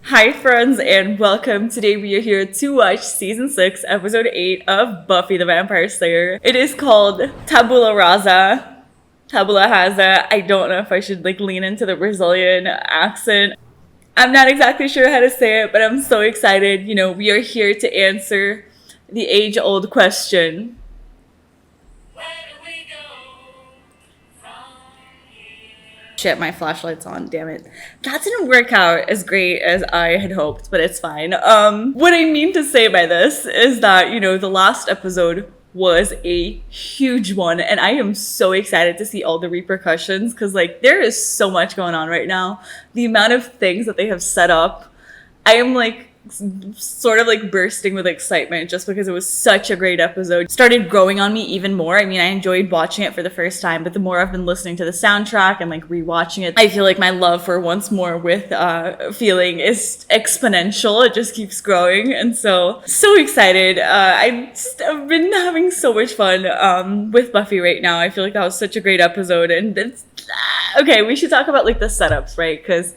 Hi friends and welcome. Today we are here to watch season 6 episode 8 of Buffy the Vampire Slayer. It is called Tabula Rasa. Tabula Rasa. I don't know if I should lean into the Brazilian accent. I'm not exactly sure how to say it, but I'm so excited. We are here to answer the age-old question. Shit, my flashlight's on, damn it. That didn't work out as great as I had hoped, but it's fine. What I mean to say by this is that, the last episode was a huge one, and I am so excited to see all the repercussions, because, there is so much going on right now. The amount of things that they have set up, I am, sort of bursting with excitement just because it was such a great episode. It started growing on me even more. I mean, I enjoyed watching it for the first time, but the more I've been listening to the soundtrack and rewatching it, I feel like my love for Once More with Feeling is exponential. It just keeps growing, and so excited. I've been having so much fun with Buffy right now. I feel like that was such a great episode, and it's okay. We should talk about the setups, right? Because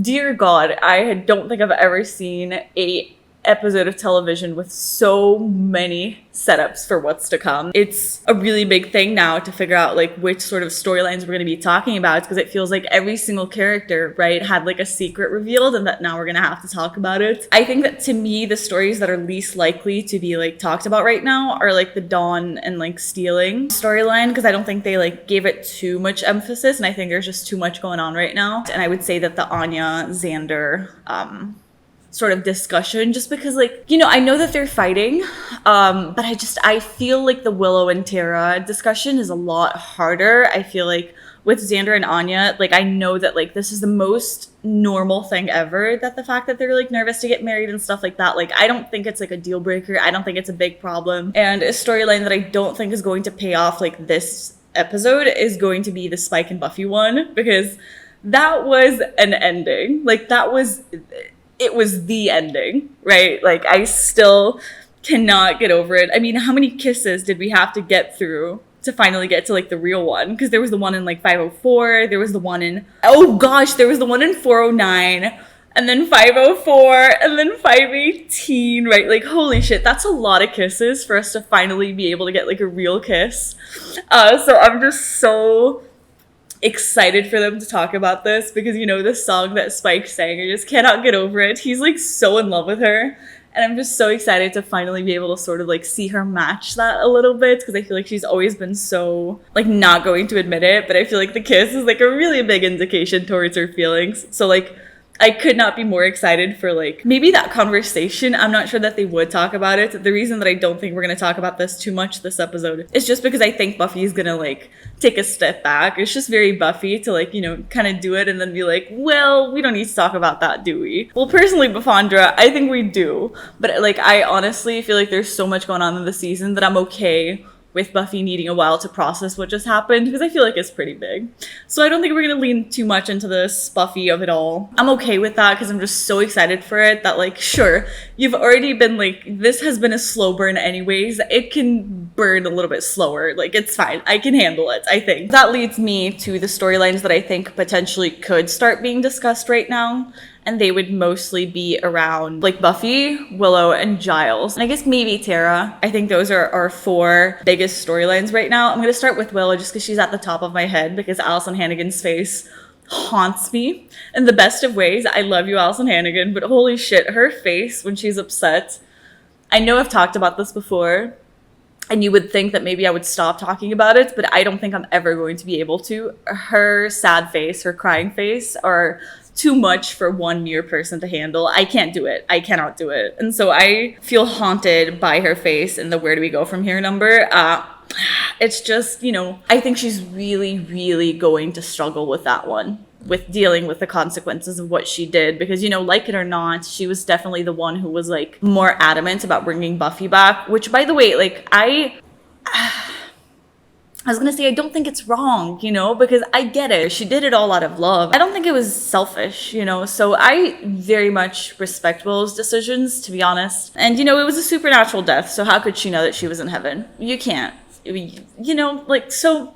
dear God, I don't think I've ever seen a episode of television with so many setups for what's to come. It's a really big thing now to figure out which sort of storylines we're going to be talking about, because it feels like every single character, right, had a secret revealed, and that now we're going to have to talk about it. I think that to me, the stories that are least likely to be talked about right now are the Dawn and stealing storyline, because I don't think they gave it too much emphasis, and I think there's just too much going on right now. And I would say that the Anya Xander sort of discussion, just because I know that they're fighting, but I feel the Willow and Tara discussion is a lot harder. I feel with Xander and Anya, I know that this is the most normal thing ever, that the fact that they're nervous to get married and stuff like that, I don't think it's a deal breaker. I don't think it's a big problem. And a storyline that I don't think is going to pay off this episode is going to be the Spike and Buffy one, because that was an ending. It was the ending, right? I still cannot get over it. I mean, how many kisses did we have to get through to finally get to the real one? Because there was the one in 504, there was the one in, oh gosh, there was the one in 409, and then 504, and then 518, right? Holy shit, that's a lot of kisses for us to finally be able to get a real kiss. So I'm just so excited for them to talk about this, because the song that Spike sang, I just cannot get over it. He's so in love with her, and I'm just so excited to finally be able to sort of see her match that a little bit, because I feel she's always been so not going to admit it, but I feel the kiss is a really big indication towards her feelings. So I could not be more excited for maybe that conversation. I'm not sure that they would talk about it. The reason that I don't think we're going to talk about this too much this episode is just because I think Buffy is going to take a step back. It's just very Buffy to kind of do it and then be well, we don't need to talk about that, do we? Well, personally, Buffandra, I think we do. But I honestly feel there's so much going on in the season that I'm okay with Buffy needing a while to process what just happened, because I feel it's pretty big. So I don't think we're going to lean too much into this Buffy of it all. I'm okay with that, because I'm just so excited for it that sure, you've already been this has been a slow burn anyways. It can burn a little bit slower. It's fine. I can handle it, I think. That leads me to the storylines that I think potentially could start being discussed right now. And they would mostly be around Buffy, Willow, and Giles. And I guess maybe Tara. I think those are our 4 biggest storylines right now. I'm going to start with Willow just because she's at the top of my head, because Allison Hannigan's face haunts me in the best of ways. I love you, Allison Hannigan, but holy shit, her face when she's upset. I know I've talked about this before, and you would think that maybe I would stop talking about it, but I don't think I'm ever going to be able to. Her sad face, her crying face are too much for one mere person to handle. I can't do it. I cannot do it. And so I feel haunted by her face and the where do we go from here number. It's just, I think she's really, really going to struggle with that one, with dealing with the consequences of what she did, because like it or not, she was definitely the one who was more adamant about bringing Buffy back, which, by the way, I was going to say, I don't think it's wrong, because I get it. She did it all out of love. I don't think it was selfish, so I very much respect Willow's decisions, to be honest. And, it was a supernatural death, so how could she know that she was in heaven? You can't, so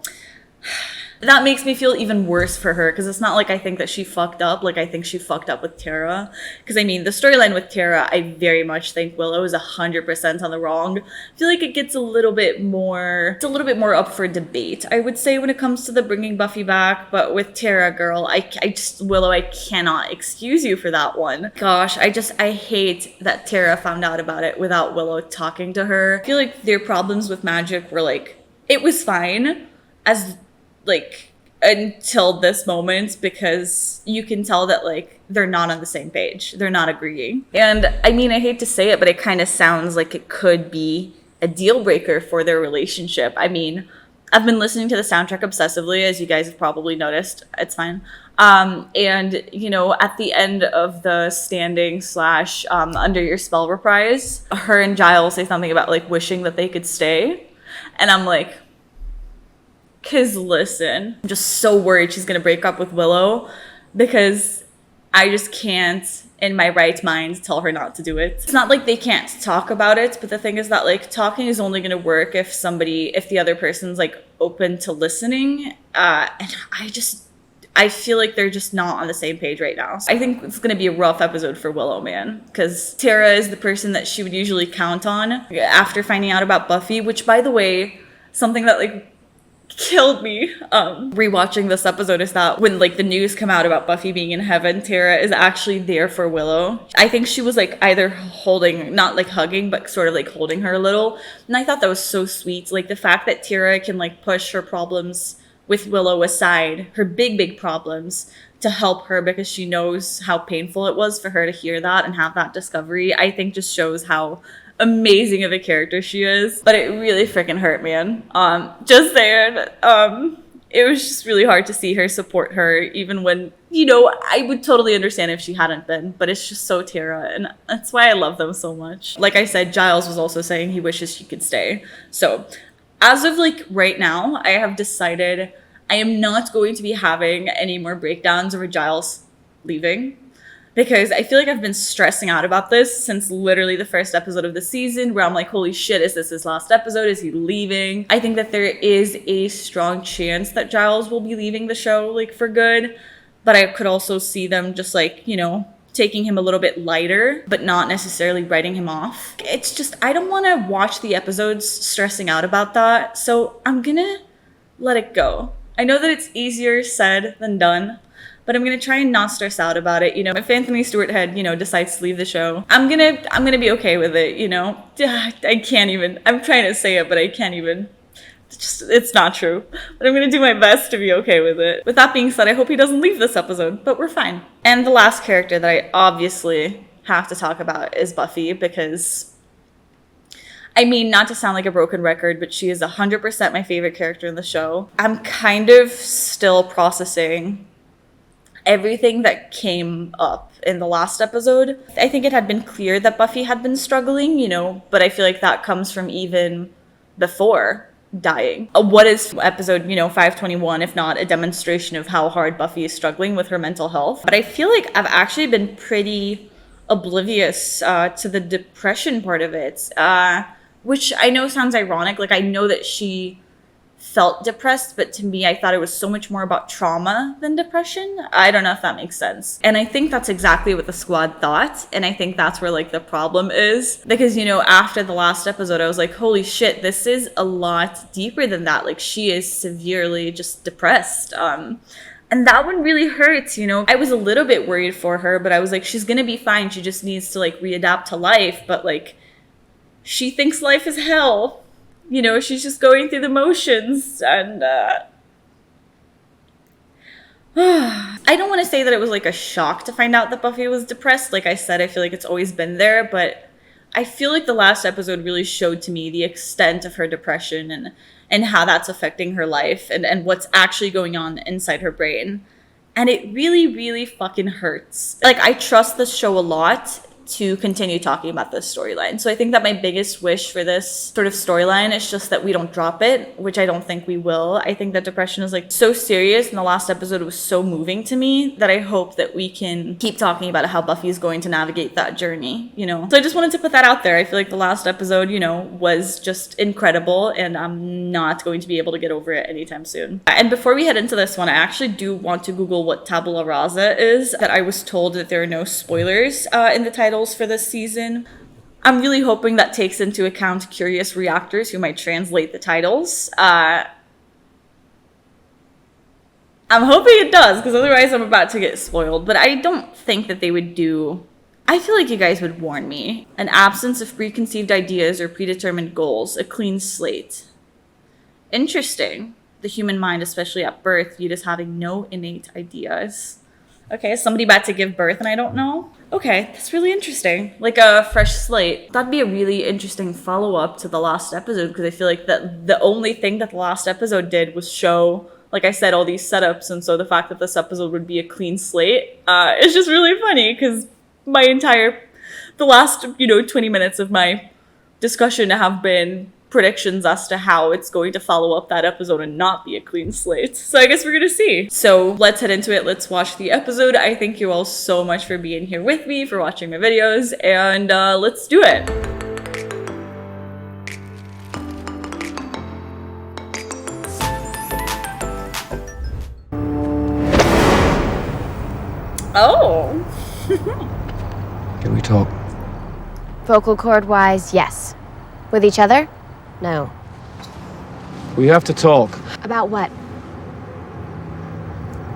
that makes me feel even worse for her, because it's not like I think that she fucked up. Like, I think she fucked up with Tara. Because, I mean, the storyline with Tara, I very much think Willow is 100% on the wrong. I feel like it gets a little bit more, it's a little bit more up for debate, I would say, when it comes to the bringing Buffy back. But with Tara, girl, I just, Willow, I cannot excuse you for that one. Gosh, I hate that Tara found out about it without Willow talking to her. I feel like their problems with magic were like, it was fine as, like, until this moment, because you can tell that, like, they're not on the same page. They're not agreeing. And I mean, I hate to say it, but it kind of sounds like it could be a deal breaker for their relationship. I mean, I've been listening to the soundtrack obsessively, as you guys have probably noticed. It's fine. And, you know, at the end of the standing / under your spell reprise, her and Giles say something about, like, wishing that they could stay. And I'm like, because listen, I'm just so worried she's going to break up with Willow, because I just can't, in my right mind, tell her not to do it. It's not like they can't talk about it, but the thing is that, like, talking is only going to work if the other person's, like, open to listening. And I feel like they're just not on the same page right now. So I think it's going to be a rough episode for Willow, man, because Tara is the person that she would usually count on after finding out about Buffy, which, by the way, something that, like, killed me rewatching this episode is that when, like, the news come out about Buffy being in heaven, Tara is actually there for Willow. I think she was, like, either holding, not like hugging, but sort of like holding her a little. And I thought that was so sweet. Like, the fact that Tara can, like, push her problems with Willow aside, her big problems, to help her, because she knows how painful it was for her to hear that and have that discovery, I think just shows how amazing of a character she is. But it really freaking hurt, man. Just saying. It was just really hard to see her support her, even when, you know, I would totally understand if she hadn't been, but it's just so Tara, and that's why I love them so much. Like I said, Giles was also saying he wishes she could stay. So as of, like, right now, I have decided I am not going to be having any more breakdowns over Giles leaving, because I feel like I've been stressing out about this since literally the first episode of the season, where I'm like, holy shit, is this his last episode? Is he leaving? I think that there is a strong chance that Giles will be leaving the show, like, for good, but I could also see them just, like, you know, taking him a little bit lighter, but not necessarily writing him off. It's just, I don't want to watch the episodes stressing out about that, so I'm gonna let it go. I know that it's easier said than done, but I'm gonna try and not stress out about it. You know, if Anthony Stewart Head, you know, decides to leave the show, I'm gonna be okay with it, you know? I can't even, I'm trying to say it, but I can't even. It's not true. But I'm gonna do my best to be okay with it. With that being said, I hope he doesn't leave this episode, but we're fine. And the last character that I obviously have to talk about is Buffy, because, I mean, not to sound like a broken record, but she is 100% my favorite character in the show. I'm kind of still processing everything that came up in the last episode. I think it had been clear that Buffy had been struggling, you know, but I feel like that comes from even before dying. What is episode, 521, if not a demonstration of how hard Buffy is struggling with her mental health? But I feel like I've actually been pretty oblivious to the depression part of it, which I know sounds ironic. Like, I know that she felt depressed, but to me, I thought it was so much more about trauma than depression. I don't know if that makes sense. And I think that's exactly what the squad thought. And I think that's where, like, the problem is. Because, after the last episode, I was like, holy shit, this is a lot deeper than that. Like, she is severely just depressed. And that one really hurts, I was a little bit worried for her, but I was like, she's gonna be fine. She just needs to, like, readapt to life. But, like, she thinks life is hell. She's just going through the motions, and I don't want to say that it was like a shock to find out that Buffy was depressed. Like I said, I feel like it's always been there, but I feel like the last episode really showed to me the extent of her depression and how that's affecting her life and what's actually going on inside her brain. And it really, really fucking hurts. Like, I trust this show a lot to continue talking about this storyline. So I think that my biggest wish for this sort of storyline is just that we don't drop it, which I don't think we will. I think that depression is like so serious, and the last episode was so moving to me that I hope that we can keep talking about how Buffy is going to navigate that journey, you know? So I just wanted to put that out there. I feel like the last episode, you know, was just incredible, and I'm not going to be able to get over it anytime soon. And before we head into this one, I actually do want to Google what Tabula Rasa is, that I was told that there are no spoilers in the titles for this season. I'm really hoping that takes into account curious reactors who might translate the titles. I'm hoping it does, because otherwise I'm about to get spoiled, but I don't think that they would do... I feel like you guys would warn me. An absence of preconceived ideas or predetermined goals, a clean slate. Interesting. The human mind, especially at birth, viewed as having no innate ideas. Okay, somebody about to give birth and I don't know? Okay, that's really interesting. Like a fresh slate. That'd be a really interesting follow-up to the last episode, because I feel like that the only thing that the last episode did was show, like I said, all these setups, and so the fact that this episode would be a clean slate is just really funny, because the last, 20 minutes of my discussion have been predictions as to how it's going to follow up that episode and not be a clean slate. So I guess we're gonna see. So let's head into it. Let's watch the episode. I thank you all so much for being here with me, for watching my videos, and let's do it. Oh. Can we talk? Vocal cord wise, yes. With each other? No. We have to talk. About what?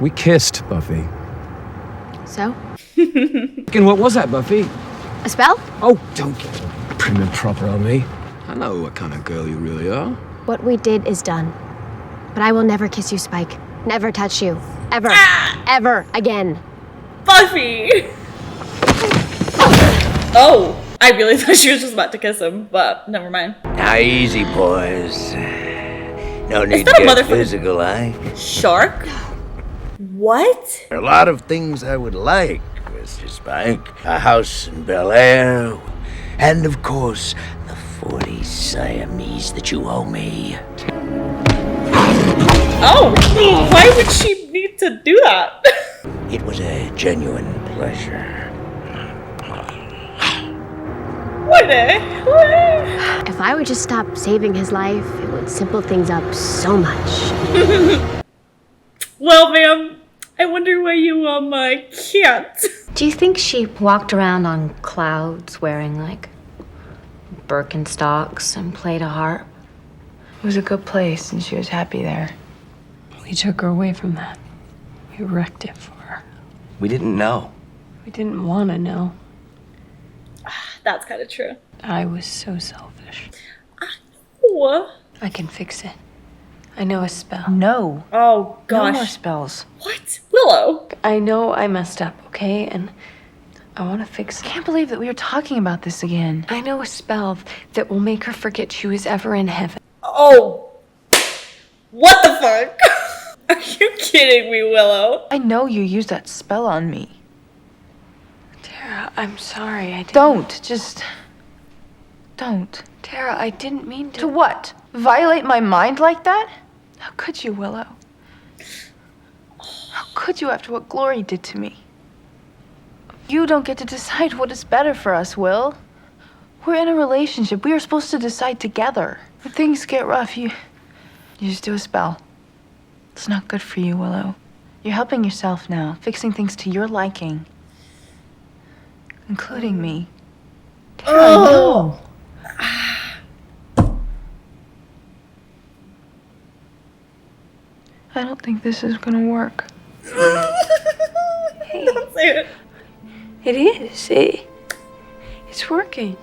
We kissed, Buffy. So? And what was that, Buffy? A spell? Oh, don't get prim and proper on me. I know what kind of girl you really are. What we did is done. But I will never kiss you, Spike. Never touch you. Ever. Ever again. Buffy! Oh! I really thought she was just about to kiss him, but never mind. Now easy, boys. No need to get physical, eh? Shark? What? There are a lot of things I would like, Mr. Spike. A house in Bel Air, and of course, the 40 Siamese that you owe me. Oh! Why would she need to do that? It was a genuine pleasure. What? If I would just stop saving his life, it would simple things up so much. Well, ma'am, I wonder why you, can't. Do you think she walked around on clouds wearing, like, Birkenstocks and played a harp? It was a good place, and she was happy there. We took her away from that. We wrecked it for her. We didn't know. We didn't want to know. That's kind of true. I was so selfish. What? I can fix it. I know a spell. No. Oh, gosh. No more spells. What? Willow? I know I messed up, okay? And I want to fix it. I can't believe that we are talking about this again. I know a spell that will make her forget she was ever in heaven. Oh. What the fuck? Are you kidding me, Willow? I know you used that spell on me. Tara, I'm sorry. I didn't. Don't. Tara, I didn't mean to. To what? Violate my mind like that? How could you, Willow? How could you after what Glory did to me? You don't get to decide what is better for us, Will. We're in a relationship. We are supposed to decide together. When things get rough, you just do a spell. It's not good for you, Willow. You're helping yourself now, fixing things to your liking. Including me. Tara, no. I don't think this is gonna work. Hey, Don't say it. it is. It's working.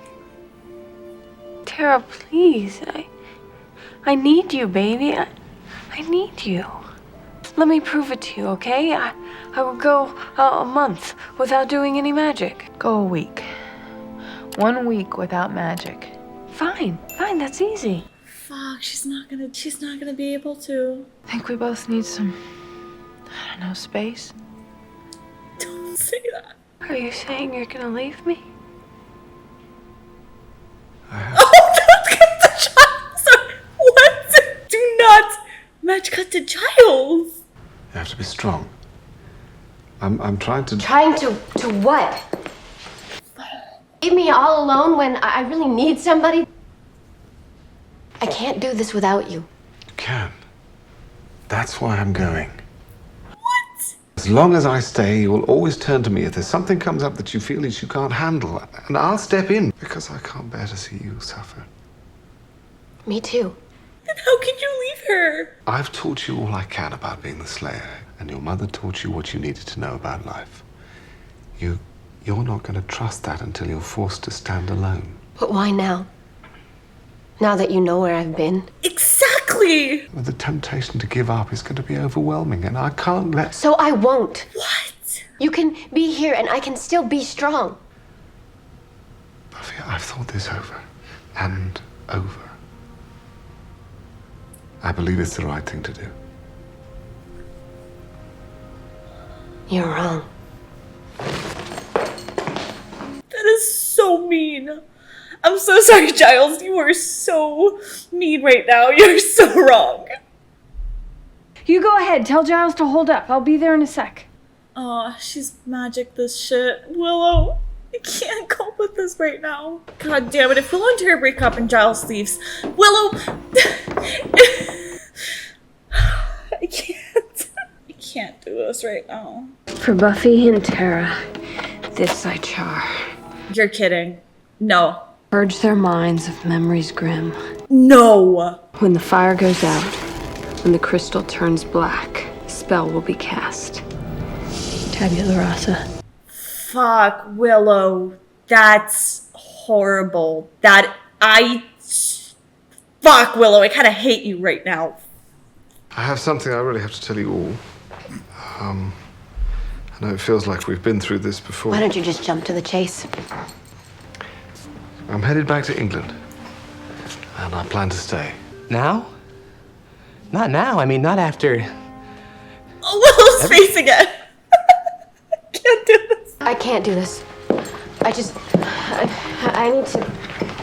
Tara, please. I need you, baby. I need you. Let me prove it to you, okay? I will go a month without doing any magic. Go a week. 1 week without magic. Fine, that's easy. Fuck, she's not gonna be able to. I think we both need some, I don't know, space. Don't say that. Are you saying you're gonna leave me? Oh, don't cut to Giles! Sorry, what? Do not match cut to Giles! You have to be strong. I'm trying to... Trying to what? Leave me all alone when I really need somebody? I can't do this without you. You can. That's why I'm going. What? As long as I stay, you will always turn to me if there's something comes up that you feel that you can't handle. And I'll step in, because I can't bear to see you suffer. Me too. Then how can you leave her? I've taught you all I can about being the Slayer, and your mother taught you what you needed to know about life. You're not going to trust that until you're forced to stand alone. But why now? Now that you know where I've been? Exactly! The temptation to give up is going to be overwhelming, and I can't let... So I won't. What? You can be here and I can still be strong. Buffy, I've thought this over and over. I believe it's the right thing to do. You're wrong. That is so mean. I'm so sorry, Giles. You are so mean right now. You're so wrong. You go ahead. Tell Giles to hold up. I'll be there in a sec. Aw, she's magic this shit. Willow, I can't cope with this right now. God damn it, if Willow and Tara break up and Giles leaves, Willow... I can't do this right now. For Buffy and Tara, this I char. You're kidding. No. Purge their minds of memories grim. No! When the fire goes out, when the crystal turns black, a spell will be cast. Tabula Rasa. Fuck, Willow. That's horrible. Fuck, Willow, I kinda hate you right now. I have something I really have to tell you all. I know it feels like we've been through this before. Why don't you just jump to the chase? I'm headed back to England, and I plan to stay. Now? Not now. I mean, not after... Oh, Willow's face again. Can't do this. I can't do this. I need to...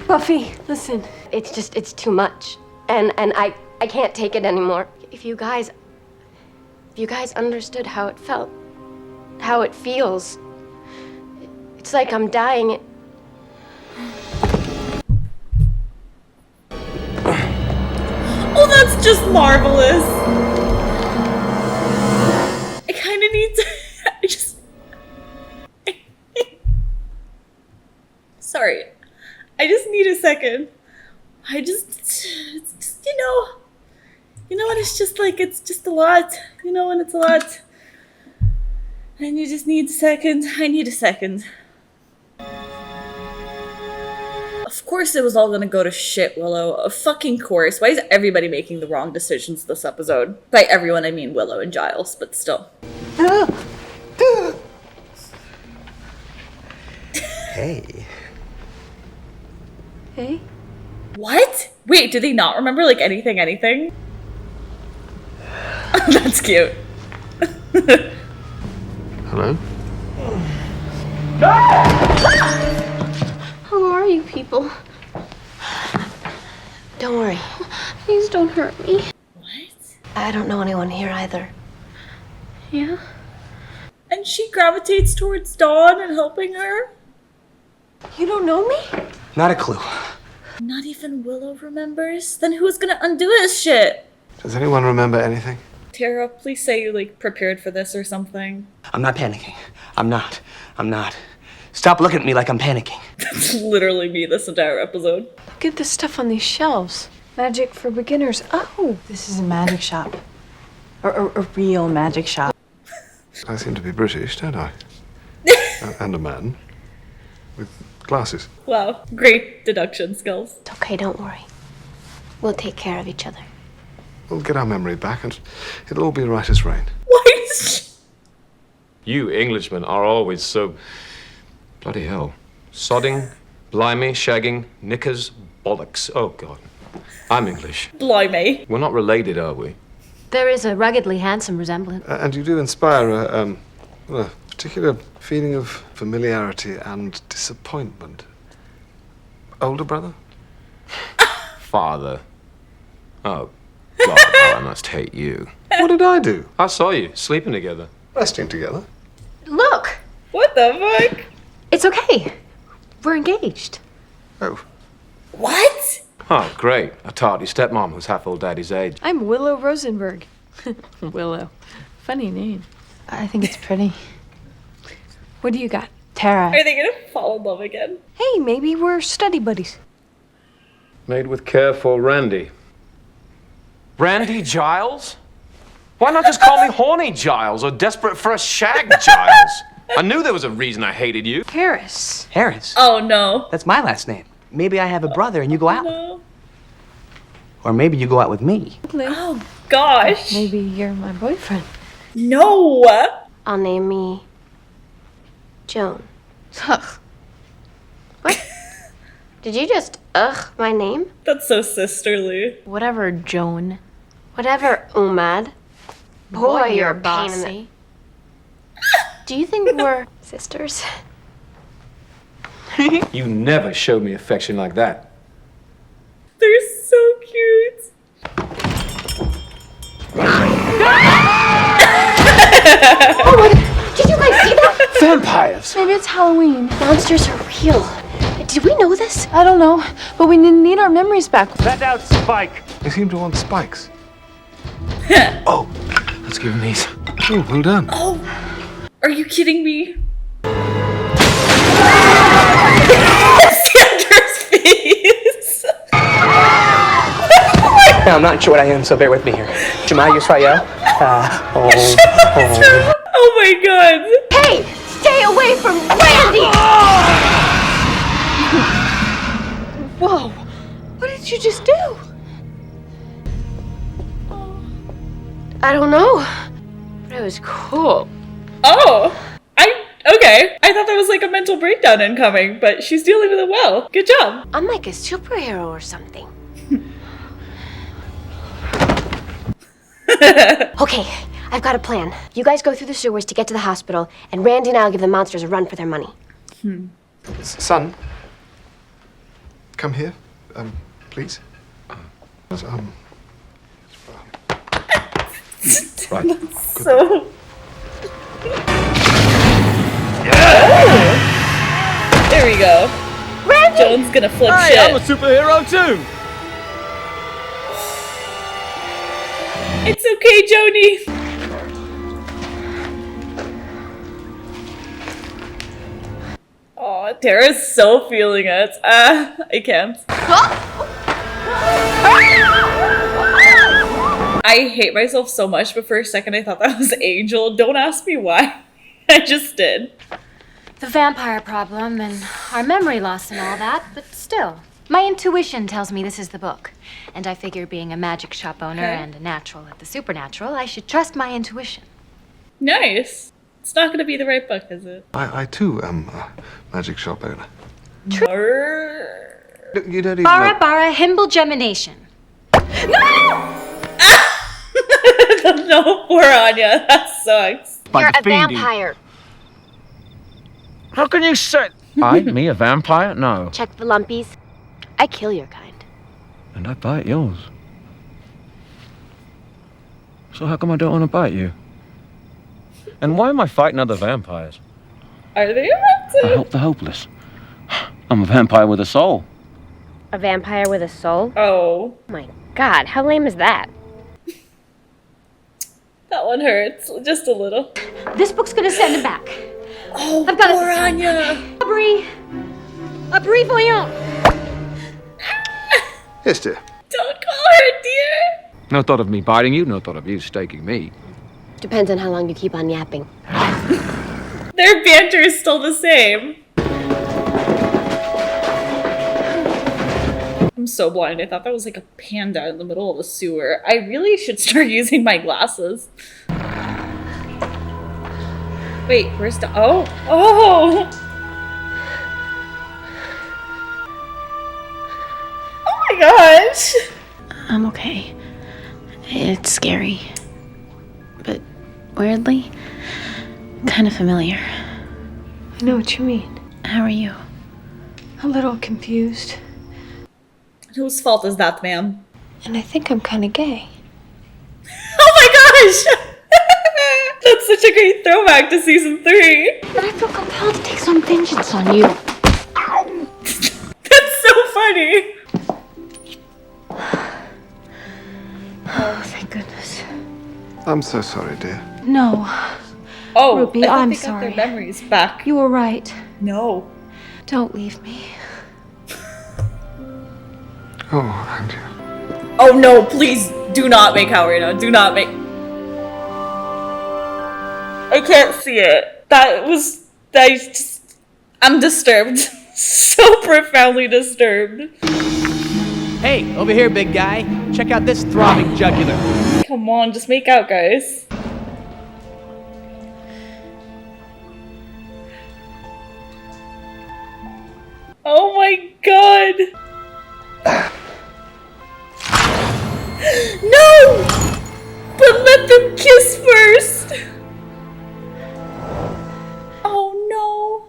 Buffy, listen. It's too much. And I can't take it anymore. If you guys understood how it felt, how it feels, it's like I'm dying. Oh, that's just marvelous. I kind of need to... Sorry. I just need a second. It's just, you know what, it's just like, it's just a lot. You know when it's a lot. And you just need a second. I need a second. Of course it was all gonna go to shit, Willow. Of fucking course. Why is everybody making the wrong decisions this episode? By everyone, I mean Willow and Giles, but still. Hey. Hey? What? Wait, do they not remember, like, anything? That's cute. Hello? Who are you people? Don't worry. Please don't hurt me. What? I don't know anyone here either. Yeah? And she gravitates towards Dawn and helping her? You don't know me? Not a clue. Not even Willow remembers? Then who's gonna undo this shit? Does anyone remember anything? Tara, please say you, like, prepared for this or something. I'm not panicking. I'm not. Stop looking at me like I'm panicking. That's literally me this entire episode. Look at this stuff on these shelves. Magic for beginners. Oh! This is a magic shop. Or a real magic shop. I seem to be British, don't I? And a man. With glasses. Wow, great deduction skills. It's okay, don't worry. We'll take care of each other. We'll get our memory back and it'll all be right as rain. Why is You Englishmen are always so... Bloody hell. Sodding, blimey, shagging, knickers, bollocks. Oh, God. I'm English. Blimey. We're not related, are we? There is a ruggedly handsome resemblance. And you do inspire a particular feeling of familiarity and disappointment. Older brother? father. Oh, God, how I must hate you. What did I do? I saw you sleeping together. Resting together. Look! What the fuck? It's okay. We're engaged. Oh. What? Oh, great. I taught your stepmom who's half old daddy's age. I'm Willow Rosenberg. Willow. Funny name. I think it's pretty. What do you got? Tara. Are they gonna fall in love again? Hey, maybe we're study buddies. Made with care for Randy. Randy Giles? Why not just call me Horny Giles or Desperate for a Shag Giles? I knew there was a reason I hated you. Harris. Harris. Oh no. That's my last name. Maybe I have a brother and you go out. No. Or maybe you go out with me. Oh gosh. Maybe you're my boyfriend. No. I'll name me Joan. Ugh. What? Did you just my name? That's so sisterly. Whatever, Joan. Whatever, Umad. Boy, you're a pain in the... bossy. Do you think we're Sisters? You never showed me affection like that. They're so cute. Did you guys see that? Vampires! Maybe it's Halloween. Monsters are real. Did we know this? I don't know, but we need our memories back. Let out Spike. They seem to want spikes. Oh, let's give him these. Oh, well done. Oh. Are you kidding me? Sandra's face. I'm not sure what I am, so bear with me here. Jamal Yusrael. Oh my god. Hey, stay away from Randy! Whoa, what did you just do? I don't know. But it was cool. Oh. Okay. I thought that was like a mental breakdown incoming, but she's dealing with it well. Good job. I'm like a superhero or something. Okay, I've got a plan. You guys go through the sewers to get to the hospital, and Randy and I'll give the monsters a run for their money. Son. Come here, please. Right. So. There we go. Randy! Joan's gonna flip shit. I'm a superhero too. It's okay, Joni. Oh, Tara's so feeling it. I can't. I hate myself so much, but for a second I thought that was Angel. Don't ask me why. I just did. The vampire problem and our memory loss and all that, but still. My intuition tells me this is the book. And I figure being a magic shop owner and a natural at the supernatural, I should trust my intuition. Nice. It's not gonna be the right book, is it? I too am a magic shop owner. True. You don't even Bara know. bara himble gemination. No, poor Anya. That sucks. You're a vampire. How can you say? Me, a vampire? No. Check the lumpies. I kill your kind. And I bite yours. So how come I don't want to bite you? And why am I fighting other vampires? Are they I about to? help the hopeless. I'm a vampire with a soul. A vampire with a soul? Oh, Oh my god, how lame is that? that one hurts. Just a little. This book's gonna send him back. Oh, I've got it poor this time. Anya. Abri voyant. Yes, dear. Don't call her dear. No thought of me biting you, no thought of you staking me. Depends on how long you keep on yapping. Their banter is still the same. I'm so blind. I thought that was like a panda in the middle of a sewer. I really should start using my glasses. Wait, where's the... Oh! Oh! Oh my gosh! I'm okay. It's scary. But weirdly, kind of familiar. I know what you mean. How are you? A little confused. Whose fault is that, ma'am? And I think I'm kind of gay. Oh my gosh! That's such a great throwback to season 3. But I feel compelled to take some vengeance on you. That's so funny. Oh, thank goodness. I'm so sorry, dear. No. Oh, Ruby, I thought I'm they got sorry. their memories back. You were right. No. Don't leave me. Oh, Andrew. Oh no, please do not make out right now. Do not make. I can't see it. I'm disturbed. So profoundly disturbed. Hey, over here, big guy. Check out this throbbing jugular. Come on, just make out, guys. Oh my god. No! But let them kiss first! Oh no.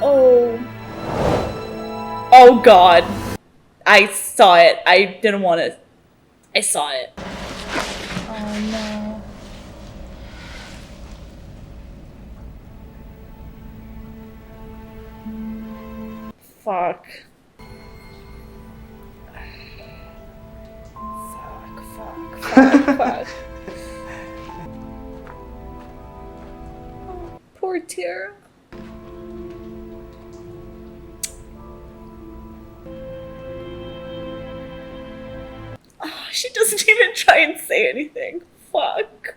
Oh. Oh god. I saw it. I didn't want to. I saw it. Oh no. Fuck. Fuck. Oh, poor Tara. Oh, she doesn't even try and say anything. Fuck.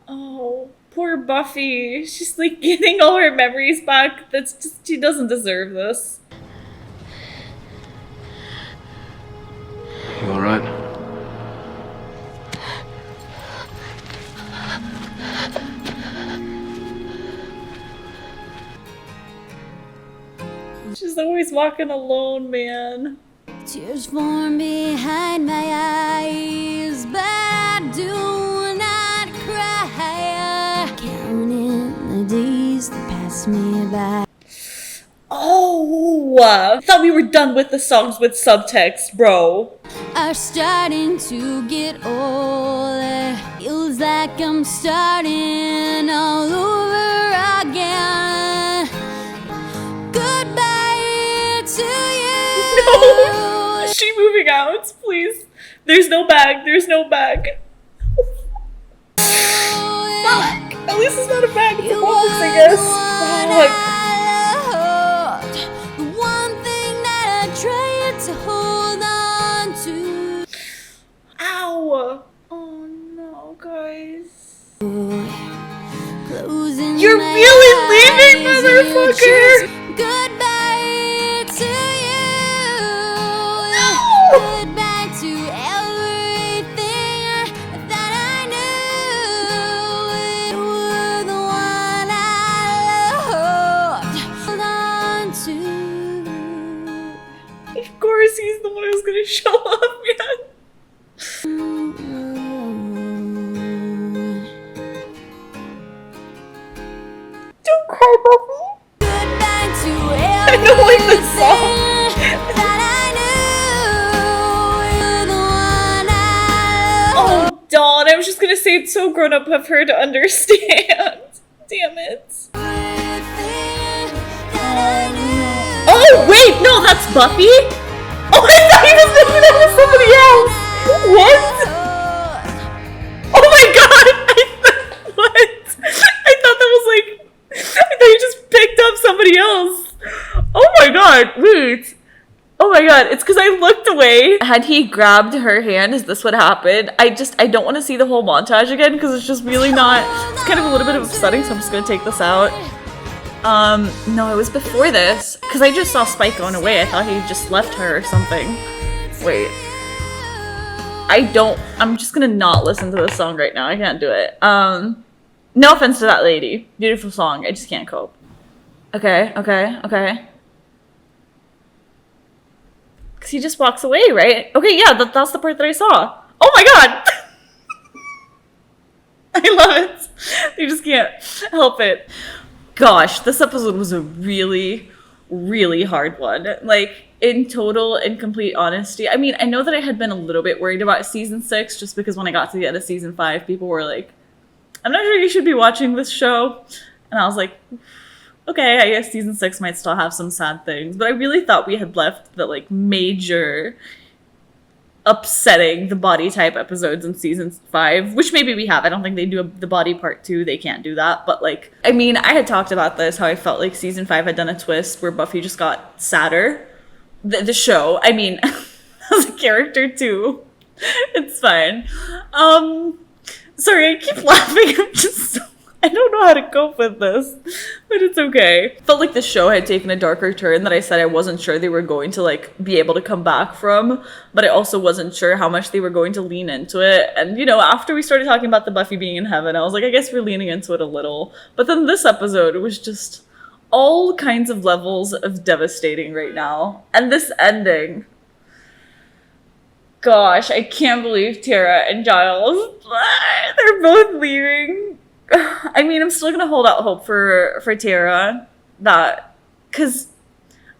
Oh, poor Buffy. She's like getting all her memories back. That's just, she doesn't deserve this. You alright? She's always walking alone, man. Tears form behind my eyes, but I do not cry. Counting the days that pass me by. Oh, I thought we were done with the songs with subtext, bro. Are starting to get older. Feels like I'm starting all over again. Goodbye to you. No, is she moving out? Please. There's no bag. There's no bag. Fuck. At least it's not a bag. It's a box, I guess. Fuck. To hold on to. Ow! Oh no, guys. Closing You're my really eyes, leaving, motherfucker! Goodbye to you. No! Goodbye to everything that I knew. You were the one I loved. Hold on to. Of course he's the one who's gonna show up, man. Don't cry, Buffy. Goodbye to I don't like this song. that I knew. You're the one I loved. Oh, Dawn, I was just gonna say it's so grown up of her to understand. Damn it. Oh, wait, no, that's Buffy? Oh, I thought he was looking at somebody else. What? Oh my god! What? I thought that was like... I thought you just picked up somebody else. Oh my god, wait. Oh my god, it's because I looked away. Had he grabbed her hand, is this what happened? I don't want to see the whole montage again because it's just really not... It's kind of a little bit upsetting, so I'm just going to take this out. No, it was before this. Because I just saw Spike going away. I thought he just left her or something. Wait. I'm just gonna not listen to this song right now. I can't do it. No offense to that lady. Beautiful song. I just can't cope. Okay. Because he just walks away, right? Okay, yeah, that's the part that I saw. Oh my god! I love it. You just can't help it. Gosh, this episode was a really, really hard one. Like, in total and complete honesty, I mean, I know that I had been a little bit worried about season 6 just because when I got to the end of season 5, people were like, I'm not sure you should be watching this show. And I was like, okay, I guess season 6 might still have some sad things. But I really thought we had left the, like, major upsetting the body type episodes in season 5, which maybe we have. I don't think they do the body part 2. They can't do that. But, like, I mean, I had talked about this, how I felt like season 5 had done a twist where Buffy just got sadder. The show, I mean, as a character too. It's fine. Sorry, I keep laughing. I don't know how to cope with this, but it's okay. Felt like the show had taken a darker turn that I said I wasn't sure they were going to like be able to come back from, but I also wasn't sure how much they were going to lean into it. And you know, after we started talking about the Buffy being in heaven, I was like, I guess we're leaning into it a little. But then this episode was just all kinds of levels of devastating right now. And this ending, gosh, I can't believe Tara and Giles, they're both leaving. I mean, I'm still gonna hold out hope for Tara, that, because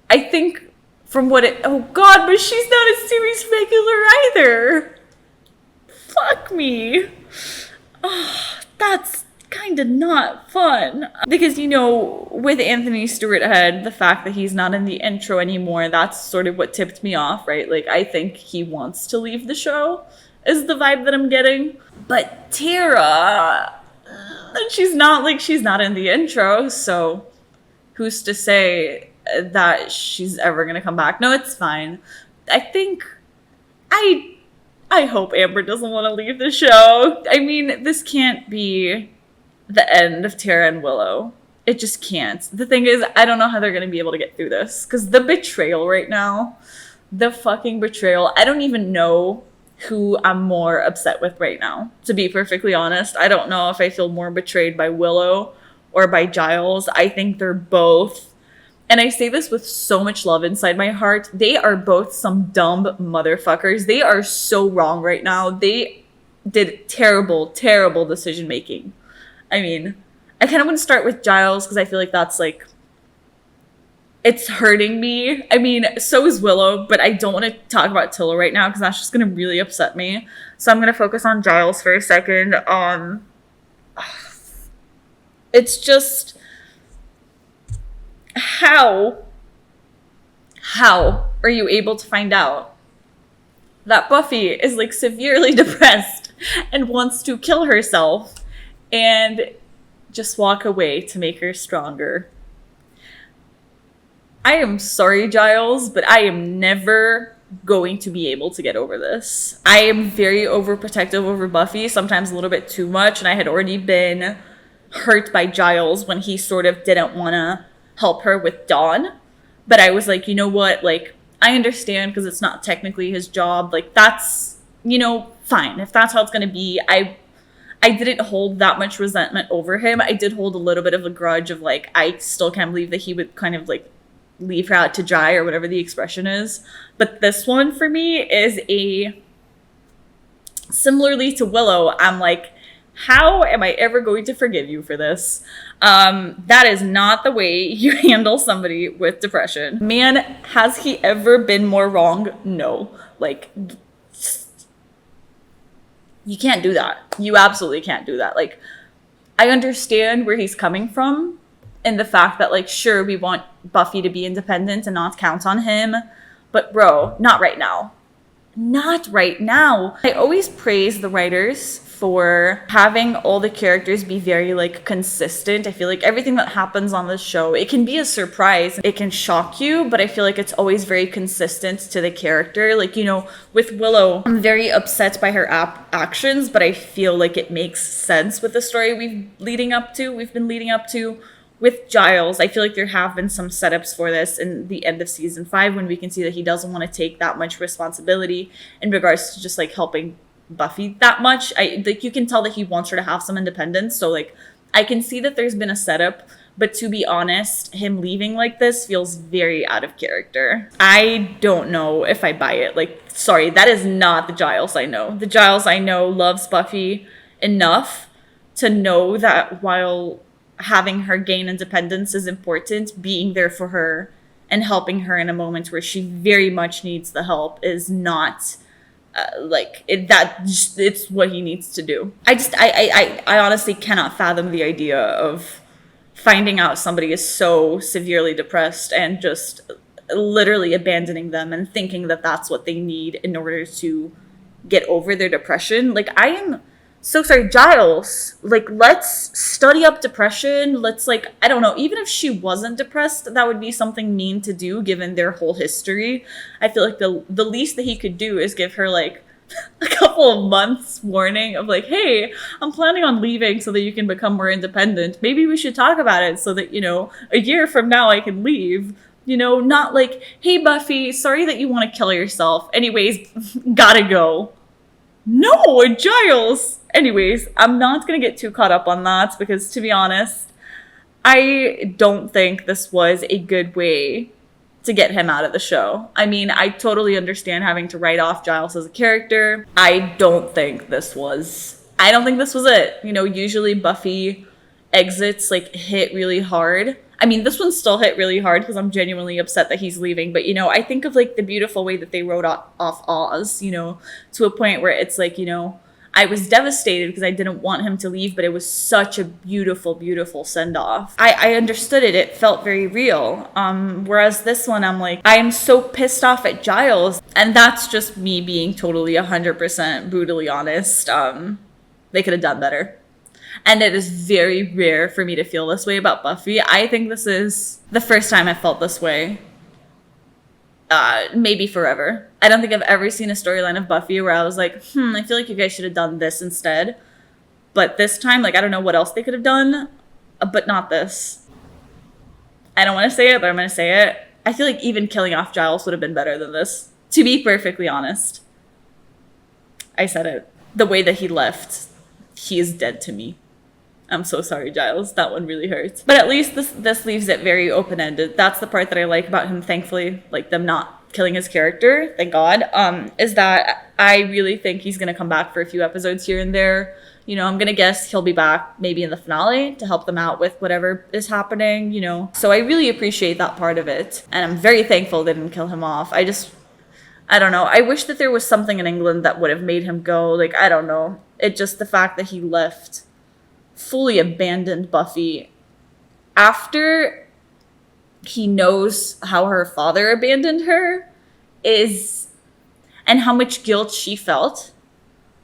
I think from what it, oh god, but she's not a series regular either. Fuck me. Oh, that's kind of not fun. Because, you know, with Anthony Stewart Head, the fact that he's not in the intro anymore, that's sort of what tipped me off, right? Like, I think he wants to leave the show, is the vibe that I'm getting. But Tara, she's not in the intro, so who's to say that she's ever gonna come back? No, it's fine. I think I hope Amber doesn't want to leave the show. I mean, this can't be the end of Tara and Willow. It just can't. The thing is, I don't know how they're gonna be able to get through this, because the betrayal right now, the fucking betrayal, I don't even know who I'm more upset with right now, to be perfectly honest. I don't know if I feel more betrayed by Willow or by Giles. I think they're both, and I say this with so much love inside my heart, they are both some dumb motherfuckers. They are so wrong right now. They did terrible, terrible decision making. I mean, I kind of want to start with Giles because I feel like that's like, it's hurting me. I mean, so is Willow, but I don't want to talk about Tilla right now because that's just going to really upset me. So I'm going to focus on Giles for a second. It's just, how are you able to find out that Buffy is like severely depressed and wants to kill herself and just walk away to make her stronger? I am sorry, Giles, but I am never going to be able to get over this. I am very overprotective over Buffy, sometimes a little bit too much, and I had already been hurt by Giles when he sort of didn't want to help her with Dawn. But I was like, you know what? Like, I understand because it's not technically his job. Like, that's, you know, fine. If that's how it's going to be, I didn't hold that much resentment over him. I did hold a little bit of a grudge of, like, I still can't believe that he would kind of, like, leave her out to dry or whatever the expression is. But this one for me is similarly to Willow, I'm like, how am I ever going to forgive you for this? That is not the way you handle somebody with depression. Man, has he ever been more wrong? No. Like, you can't do that. You absolutely can't do that. Like, I understand where he's coming from, and the fact that, like, sure, we want Buffy to be independent and not count on him. But bro, not right now. Not right now. I always praise the writers for having all the characters be very, like, consistent. I feel like everything that happens on this show, it can be a surprise. It can shock you, but I feel like it's always very consistent to the character. Like, you know, with Willow, I'm very upset by her actions, but I feel like it makes sense with the story we've been leading up to. With Giles, I feel like there have been some setups for this in the end of season 5 when we can see that he doesn't want to take that much responsibility in regards to just, like, helping Buffy that much. Like, you can tell that he wants her to have some independence. So, like, I can see that there's been a setup, but to be honest, him leaving like this feels very out of character. I don't know if I buy it. Like, sorry, that is not the Giles I know. The Giles I know loves Buffy enough to know that while having her gain independence is important, being there for her and helping her in a moment where she very much needs the help is not it's what he needs to do. I honestly cannot fathom the idea of finding out somebody is so severely depressed and just literally abandoning them and thinking that that's what they need in order to get over their depression. Like, I am so sorry, Giles. Like, let's study up depression. Let's, like, I don't know, even if she wasn't depressed, that would be something mean to do given their whole history. I feel like the least that he could do is give her, like, a couple of months warning of, like, hey, I'm planning on leaving so that you can become more independent. Maybe we should talk about it so that, you know, a year from now I can leave. You know, not like, hey, Buffy, sorry that you want to kill yourself. Anyways, gotta go. No, Giles. Anyways, I'm not going to get too caught up on that because, to be honest, I don't think this was a good way to get him out of the show. I mean, I totally understand having to write off Giles as a character. I don't think this was it. You know, usually Buffy exits, like, hit really hard. I mean, this one still hit really hard because I'm genuinely upset that he's leaving. But, you know, I think of, like, the beautiful way that they wrote off Oz, you know, to a point where it's like, you know, I was devastated because I didn't want him to leave, but it was such a beautiful, beautiful send-off. I understood it. It felt very real. Whereas this one, I'm like, I am so pissed off at Giles. And that's just me being totally 100% brutally honest. They could have done better. And it is very rare for me to feel this way about Buffy. I think this is the first time I felt this way. Maybe forever. I don't think I've ever seen a storyline of Buffy where I was like, I feel like you guys should have done this instead. But this time, like, I don't know what else they could have done, but not this. I don't want to say it, but I'm going to say it. I feel like even killing off Giles would have been better than this. To be perfectly honest. I said it. The way that he left, he is dead to me. I'm so sorry, Giles. That one really hurts. But at least this leaves it very open-ended. That's the part that I like about him, thankfully. Like, them not killing his character, thank God, is that I really think he's going to come back for a few episodes here and there. You know, I'm going to guess he'll be back maybe in the finale to help them out with whatever is happening, you know. So I really appreciate that part of it. And I'm very thankful they didn't kill him off. I don't know. I wish that there was something in England that would have made him go. Like, I don't know. It just, the fact that he left, fully abandoned Buffy after he knows how her father abandoned her and how much guilt she felt,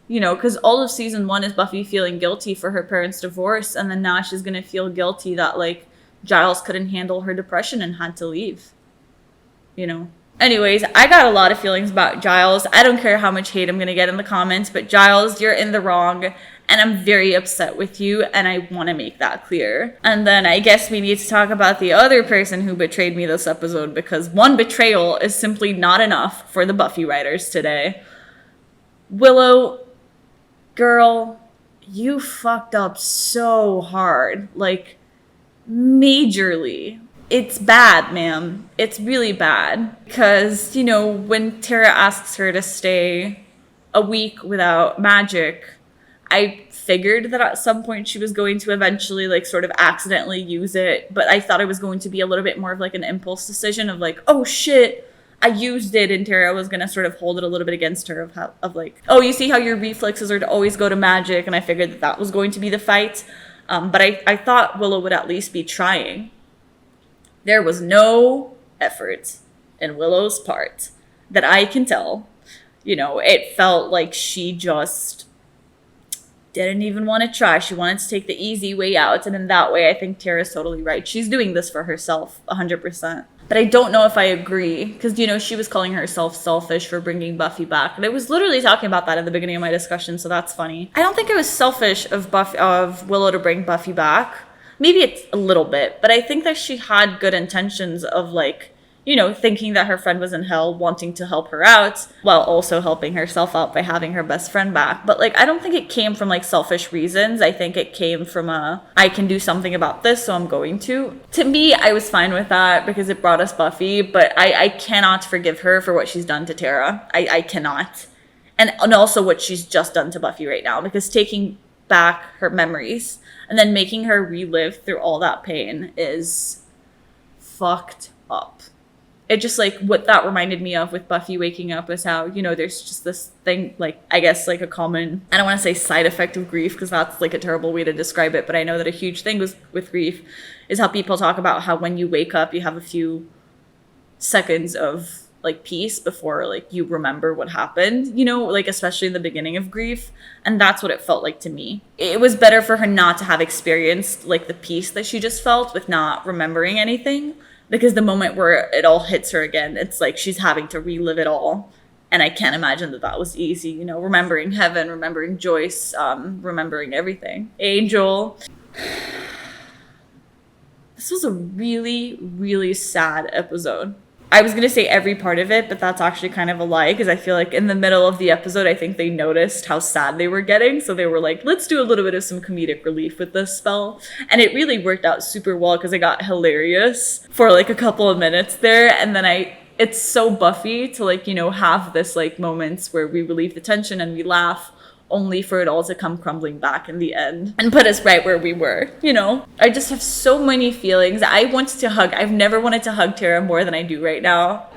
you know, because all of season 1 is Buffy feeling guilty for her parents' divorce, and then now she's gonna feel guilty that, like, Giles couldn't handle her depression and had to leave, you know. Anyways, I got a lot of feelings about Giles. I don't care how much hate I'm gonna get in the comments, but Giles, you're in the wrong. And I'm very upset with you, and I want to make that clear. And then I guess we need to talk about the other person who betrayed me this episode, because one betrayal is simply not enough for the Buffy writers today. Willow, girl, you fucked up so hard. Like, majorly. It's bad, ma'am. It's really bad. Because, you know, when Tara asks her to stay a week without magic, I figured that at some point she was going to eventually, like, sort of accidentally use it, but I thought it was going to be a little bit more of, like, an impulse decision of, like, oh shit, I used it, and Tara was gonna sort of hold it a little bit against her of like, oh, you see how your reflexes are to always go to magic, and I figured that was going to be the fight, but I thought Willow would at least be trying. There was no effort in Willow's part that I can tell. You know, it felt like she just didn't even want to try. She wanted to take the easy way out. And in that way, I think Tara's totally right. She's doing this for herself, 100%. But I don't know if I agree. Because, you know, she was calling herself selfish for bringing Buffy back. And I was literally talking about that at the beginning of my discussion, so that's funny. I don't think it was selfish of Willow to bring Buffy back. Maybe it's a little bit. But I think that she had good intentions of, like, you know, thinking that her friend was in hell, wanting to help her out, while also helping herself out by having her best friend back. But, like, I don't think it came from, like, selfish reasons. I think it came from I can do something about this, so I'm going to. To me, I was fine with that because it brought us Buffy, but I cannot forgive her for what she's done to Tara. I cannot. And also what she's just done to Buffy right now, because taking back her memories and then making her relive through all that pain is fucked up. it just like what that reminded me of with Buffy waking up is how, you know, there's just this thing, like, I guess like a common, I don't want to say side effect of grief because that's like a terrible way to describe it, but I know that a huge thing with grief is how people talk about how when you wake up you have a few seconds of like peace before like you remember what happened, you know, like especially in the beginning of grief. And that's what it felt like to me. It was better for her not to have experienced like the peace that she just felt with not remembering anything, because the moment where it all hits her again, it's like she's having to relive it all. And I can't imagine that that was easy, you know, remembering Heaven, remembering Joyce, remembering everything. Angel. This was a really, really sad episode. I was going to say every part of it, but that's actually kind of a lie, because I feel like in the middle of the episode, I think they noticed how sad they were getting. So they were like, let's do a little bit of some comedic relief with this spell. And it really worked out super well because it got hilarious for like a couple of minutes there. And then it's so Buffy to like, you know, have this like moments where we relieve the tension and we laugh, only for it all to come crumbling back in the end and put us right where we were, you know? I just have so many feelings. I want to hug. I've never wanted to hug Tara more than I do right now.